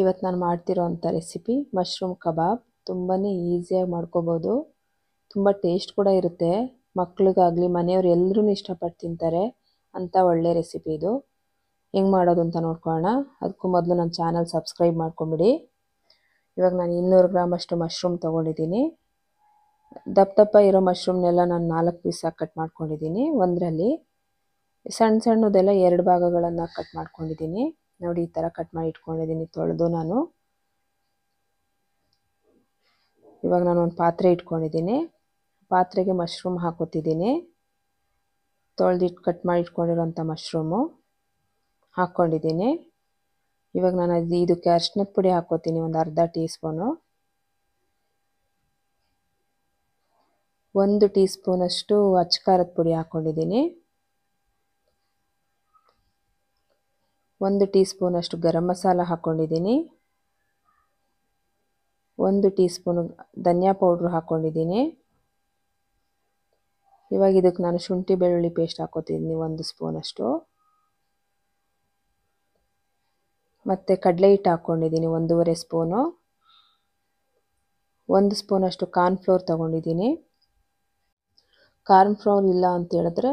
ಇವತ್ತು ನಾನು ಮಾಡ್ತಿರೋಂಥ recipe mushroom kebab. ತುಂಬಾ ಈಸಿಯಾಗಿ ಮಾಡ್ಕೋಬೋದು, ತುಂಬ ಟೇಸ್ಟ್ ಕೂಡ ಇರುತ್ತೆ. ಮಕ್ಳಿಗಾಗಲಿ ಮನೆಯವ್ರು ಎಲ್ಲರೂ ಇಷ್ಟಪಟ್ಟು ತಿಂತಾರೆ ಅಂಥ ಒಳ್ಳೆ ರೆಸಿಪಿ ಇದು. ಹೆಂಗೆ ಮಾಡೋದು ಅಂತ ನೋಡ್ಕೊಳ್ಳೋಣ. ಅದಕ್ಕೂ ಮೊದಲು ನನ್ನ ಚಾನಲ್ ಸಬ್ಸ್ಕ್ರೈಬ್ ಮಾಡ್ಕೊಂಬಿಡಿ. ಇವಾಗ ನಾನು 200 ಗ್ರಾಮಷ್ಟು ಮಶ್ರೂಮ್ ತೊಗೊಂಡಿದ್ದೀನಿ. ದಪ್ಪ ದಪ್ಪ ಇರೋ ಮಶ್ರೂಮ್ನೆಲ್ಲ ನಾನು 4 ಪೀಸಾಗಿ ಕಟ್ ಮಾಡ್ಕೊಂಡಿದ್ದೀನಿ. ಒಂದರಲ್ಲಿ ಸಣ್ಣ ಸಣ್ಣದೆಲ್ಲ 2 ಭಾಗಗಳನ್ನು ಕಟ್ ಮಾಡ್ಕೊಂಡಿದ್ದೀನಿ. ನೋಡಿ, ಈ ಥರ ಕಟ್ ಮಾಡಿ ಇಟ್ಕೊಂಡಿದ್ದೀನಿ ತೊಳೆದು ನಾನು. ಇವಾಗ ನಾನು ಒಂದು ಪಾತ್ರೆ ಇಟ್ಕೊಂಡಿದ್ದೀನಿ. ಪಾತ್ರೆಗೆ ಮಶ್ರೂಮ್ ಹಾಕೋತಿದ್ದೀನಿ. ತೊಳೆದಿಟ್ಟು ಕಟ್ ಮಾಡಿ ಇಟ್ಕೊಂಡಿರೋಂಥ ಮಶ್ರೂಮು ಹಾಕ್ಕೊಂಡಿದ್ದೀನಿ. ಇವಾಗ ನಾನು ಇದಕ್ಕೆ ಅರಿಶಿನದ ಪುಡಿ ಹಾಕೋತೀನಿ, ಒಂದು ಅರ್ಧ ಟೀ ಸ್ಪೂನು. 1 ಟೀ ಸ್ಪೂನಷ್ಟು ಅಚ್ಚ ಖಾರದ ಪುಡಿ ಹಾಕ್ಕೊಂಡಿದ್ದೀನಿ. 1 ಟೀ ಸ್ಪೂನಷ್ಟು ಗರಂ ಮಸಾಲ ಹಾಕ್ಕೊಂಡಿದ್ದೀನಿ. 1 ಟೀ ಸ್ಪೂನು ಧನಿಯಾ ಪೌಡ್ರ್ ಹಾಕ್ಕೊಂಡಿದ್ದೀನಿ. ಇವಾಗ ಇದಕ್ಕೆ ನಾನು ಶುಂಠಿ ಬೆಳ್ಳುಳ್ಳಿ ಪೇಸ್ಟ್ ಹಾಕೋತಿದ್ದೀನಿ 1 ಸ್ಪೂನಷ್ಟು. ಮತ್ತು ಕಡಲೆ ಹಿಟ್ಟು ಹಾಕ್ಕೊಂಡಿದ್ದೀನಿ 1.5 ಸ್ಪೂನು. 1 ಸ್ಪೂನಷ್ಟು ಕಾರ್ನ್ಫ್ಲೋರ್ ತೊಗೊಂಡಿದ್ದೀನಿ. ಕಾರ್ನ್ಫ್ಲೋರ್ ಇಲ್ಲ ಅಂತ ಹೇಳಿದ್ರೆ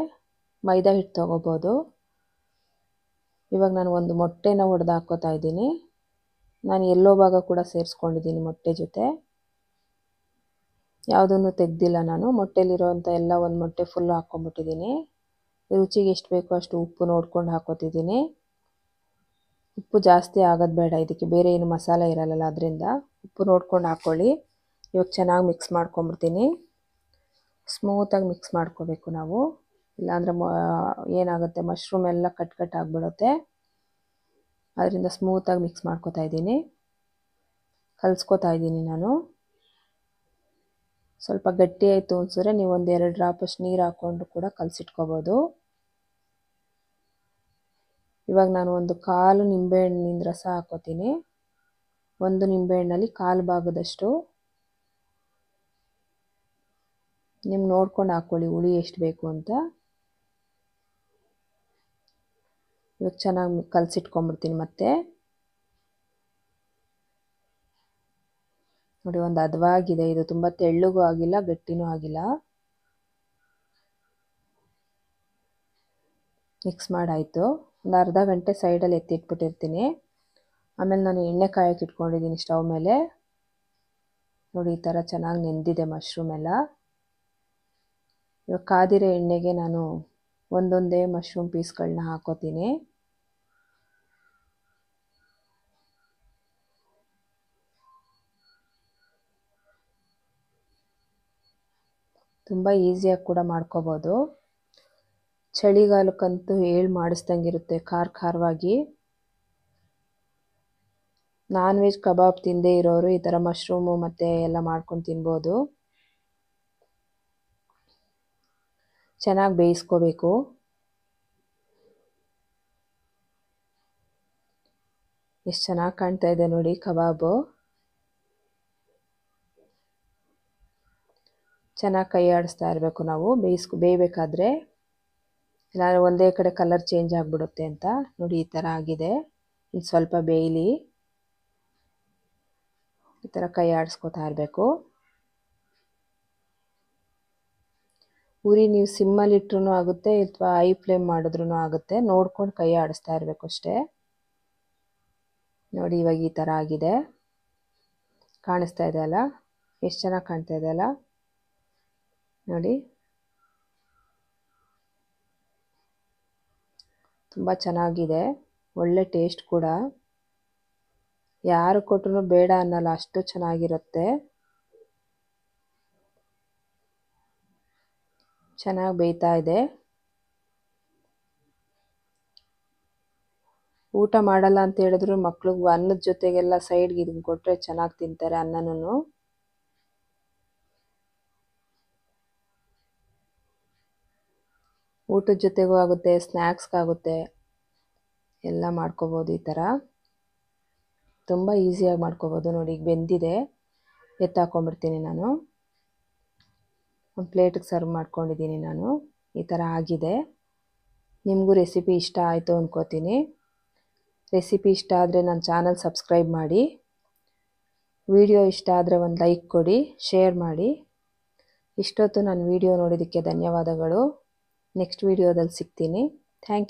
ಮೈದಾ ಹಿಟ್ಟು ತೊಗೋಬೋದು. ಇವಾಗ ನಾನು ಒಂದು ಮೊಟ್ಟೆನ ಒಡೆದು ಹಾಕ್ಕೋತಾ ಇದ್ದೀನಿ. ನಾನು ಎಲ್ಲೋ ಭಾಗ ಕೂಡ ಸೇರಿಸ್ಕೊಂಡಿದ್ದೀನಿ ಮೊಟ್ಟೆ ಜೊತೆ, ಯಾವುದನ್ನು ತೆಗೆದಿಲ್ಲ ನಾನು. ಮೊಟ್ಟೆಲಿರೋವಂಥ ಎಲ್ಲ ಒಂದು ಮೊಟ್ಟೆ ಫುಲ್ಲು ಹಾಕ್ಕೊಂಬಿಟ್ಟಿದ್ದೀನಿ. ರುಚಿಗೆ ಎಷ್ಟು ಬೇಕೋ ಅಷ್ಟು ಉಪ್ಪು ನೋಡ್ಕೊಂಡು ಹಾಕ್ಕೋತಿದ್ದೀನಿ. ಉಪ್ಪು ಜಾಸ್ತಿ ಆಗೋದು ಬೇಡ, ಇದಕ್ಕೆ ಬೇರೆ ಏನು ಮಸಾಲೆ ಇರಲ್ಲ, ಅದರಿಂದ ಉಪ್ಪು ನೋಡ್ಕೊಂಡು ಹಾಕ್ಕೊಳ್ಳಿ. ಇವಾಗ ಚೆನ್ನಾಗಿ ಮಿಕ್ಸ್ ಮಾಡ್ಕೊಂಬಿಡ್ತೀನಿ. ಸ್ಮೂತಾಗಿ ಮಿಕ್ಸ್ ಮಾಡ್ಕೋಬೇಕು ನಾವು, ಇಲ್ಲಾಂದರೆ ಏನಾಗುತ್ತೆ, ಮಶ್ರೂಮ್ ಎಲ್ಲ ಕಟ್ ಆಗಿಬಿಡುತ್ತೆ. ಅದರಿಂದ ಸ್ಮೂತಾಗಿ ಮಿಕ್ಸ್ ಮಾಡ್ಕೋತಾ ಇದ್ದೀನಿ, ಕಲಿಸ್ಕೋತಾ ಇದ್ದೀನಿ ನಾನು. ಸ್ವಲ್ಪ ಗಟ್ಟಿ ಆಯಿತು ಅನ್ಸಿದ್ರೆ ನೀವು 1-2 ಡ್ರಾಪಷ್ಟು ನೀರು ಹಾಕ್ಕೊಂಡು ಕೂಡ ಕಲಸಿಟ್ಕೋಬೋದು. ಇವಾಗ ನಾನು ಒಂದು 1/4 ನಿಂಬೆಹಣ್ಣಿನ ರಸ ಹಾಕೋತೀನಿ. 1 ನಿಂಬೆಹಣ್ಣಲ್ಲಿ 1/4 ಭಾಗದಷ್ಟು. ನಿಮ್ಗೆ ನೋಡ್ಕೊಂಡು ಹಾಕ್ಕೊಳ್ಳಿ ಹುಳಿ ಎಷ್ಟು ಬೇಕು ಅಂತ. ಇವಾಗ ಚೆನ್ನಾಗಿ ಕಲಸಿಟ್ಕೊಂಡ್ಬಿಡ್ತೀನಿ. ಮತ್ತೆ ನೋಡಿ, ಒಂದು ಹದವಾಗಿದೆ ಇದು, ತುಂಬ ತೆಳ್ಳಗೂ ಆಗಿಲ್ಲ ಗಟ್ಟಿನೂ ಆಗಿಲ್ಲ. ಮಿಕ್ಸ್ ಮಾಡಾಯಿತು. ಒಂದು ಅರ್ಧ ಗಂಟೆ ಸೈಡಲ್ಲಿ ಎತ್ತಿಟ್ಬಿಟ್ಟಿರ್ತೀನಿ. ಆಮೇಲೆ ನಾನು ಎಣ್ಣೆ ಕಾಯಕ್ಕೆ ಇಟ್ಕೊಂಡಿದ್ದೀನಿ ಸ್ಟವ್ ಮೇಲೆ. ನೋಡಿ, ಈ ಥರ ಚೆನ್ನಾಗಿ ನೆಂದಿದೆ ಮಶ್ರೂಮ್ ಎಲ್ಲ. ಇವಾಗ ಕಾದಿರೋ ಎಣ್ಣೆಗೆ ನಾನು ಒಂದೊಂದೇ ಮಶ್ರೂಮ್ ಪೀಸ್ಗಳನ್ನ ಹಾಕೋತೀನಿ. ತುಂಬ ಈಸಿಯಾಗಿ ಕೂಡ ಮಾಡ್ಕೋಬೋದು. ಚಳಿಗಾಲಕ್ಕಂತೂ ಮಾಡಿಸ್ದಂಗಿರುತ್ತೆ ಖಾರವಾಗಿ. ನಾನ್ ವೆಜ್ ಕಬಾಬ್ ತಿಂದೇ ಇರೋರು ಈ ಥರ ಮಶ್ರೂಮು ಮತ್ತು ಎಲ್ಲ ಮಾಡ್ಕೊಂಡು ತಿನ್ಬೋದು. ಚೆನ್ನಾಗಿ ಬೇಯಿಸ್ಕೋಬೇಕು. ಎಷ್ಟು ಚೆನ್ನಾಗಿ ಕಾಣ್ತಾ ಇದೆ ನೋಡಿ ಕಬಾಬು. ಚೆನ್ನಾಗಿ ಕೈ ಆಡಿಸ್ತಾ ಇರಬೇಕು ನಾವು ಬೇಯಬೇಕಾದ್ರೆ, ಇಲ್ಲಾಂದರೆ ಒಂದೇ ಕಡೆ ಕಲರ್ ಚೇಂಜ್ ಆಗಿಬಿಡುತ್ತೆ ಅಂತ. ನೋಡಿ, ಈ ಥರ ಆಗಿದೆ. ಇನ್ನು ಸ್ವಲ್ಪ ಬೇಯಲಿ. ಈ ಥರ ಕೈ ಆಡಿಸ್ಕೋತಾ ಇರಬೇಕು. ಉರಿ ನೀವು ಸಿಮ್ಮಲ್ಲಿಟ್ರೂ ಆಗುತ್ತೆ, ಅಥವಾ ಹೈ ಫ್ಲೇಮ್ ಮಾಡಿದ್ರೂ ಆಗುತ್ತೆ. ನೋಡ್ಕೊಂಡು ಕೈ ಆಡಿಸ್ತಾ ಇರಬೇಕು ಅಷ್ಟೇ. ನೋಡಿ, ಇವಾಗ ಈ ಥರ ಆಗಿದೆ. ಕಾಣಿಸ್ತಾ ಇದೆ ಅಲ್ಲ, ಎಷ್ಟು ಚೆನ್ನಾಗಿ ಕಾಣ್ತಾ ಇದೆ ಅಲ್ಲ ನೋಡಿ. ತುಂಬ ಚೆನ್ನಾಗಿದೆ, ಒಳ್ಳೆ ಟೇಸ್ಟ್ ಕೂಡ. ಯಾರು ಕೊಟ್ಟರು ಬೇಡ ಅನ್ನಲ್ಲ, ಅಷ್ಟು ಚೆನ್ನಾಗಿರುತ್ತೆ. ಚೆನ್ನಾಗಿ ಬೇಯ್ತಾ ಇದೆ. ಊಟ ಮಾಡಲ್ಲ ಅಂತ ಹೇಳಿದ್ರು ಮಕ್ಳಿಗೆ ಅನ್ನದ ಜೊತೆಗೆಲ್ಲ ಸೈಡ್ಗೆ ಇದನ್ನು ಕೊಟ್ಟರೆ ಚೆನ್ನಾಗಿ ತಿಂತಾರೆ ಅನ್ನನೂ. ಊಟದ ಜೊತೆಗೂ ಆಗುತ್ತೆ, ಸ್ನ್ಯಾಕ್ಸ್ಗಾಗುತ್ತೆ, ಎಲ್ಲ ಮಾಡ್ಕೋಬೋದು ಈ ಥರ. ತುಂಬ ಈಸಿಯಾಗಿ ಮಾಡ್ಕೋಬೋದು. ನೋಡಿ, ಈಗ ಬೆಂದಿದೆ, ಎತ್ತಾಕೊಂಡ್ಬಿಡ್ತೀನಿ ನಾನು. ಒಂದು ಪ್ಲೇಟಿಗೆ ಸರ್ವ್ ಮಾಡ್ಕೊಂಡಿದ್ದೀನಿ ನಾನು. ಈ ಥರ ಆಗಿದೆ. ನಿಮಗೂ ರೆಸಿಪಿ ಇಷ್ಟ ಆಯಿತು ಅಂದ್ಕೋತೀನಿ. ರೆಸಿಪಿ ಇಷ್ಟ ಆದರೆ ನನ್ನ ಚಾನಲ್ ಸಬ್ಸ್ಕ್ರೈಬ್ ಮಾಡಿ. ವಿಡಿಯೋ ಇಷ್ಟ ಆದರೆ ಒಂದು ಲೈಕ್ ಕೊಡಿ, ಶೇರ್ ಮಾಡಿ. ಇಷ್ಟೊತ್ತು ನನ್ನ ವಿಡಿಯೋ ನೋಡಿದ್ದಕ್ಕೆ ಧನ್ಯವಾದಗಳು. ನೆಕ್ಸ್ಟ್ ವಿಡಿಯೋದಲ್ಲಿ ಸಿಗ್ತೀನಿ. Thank you.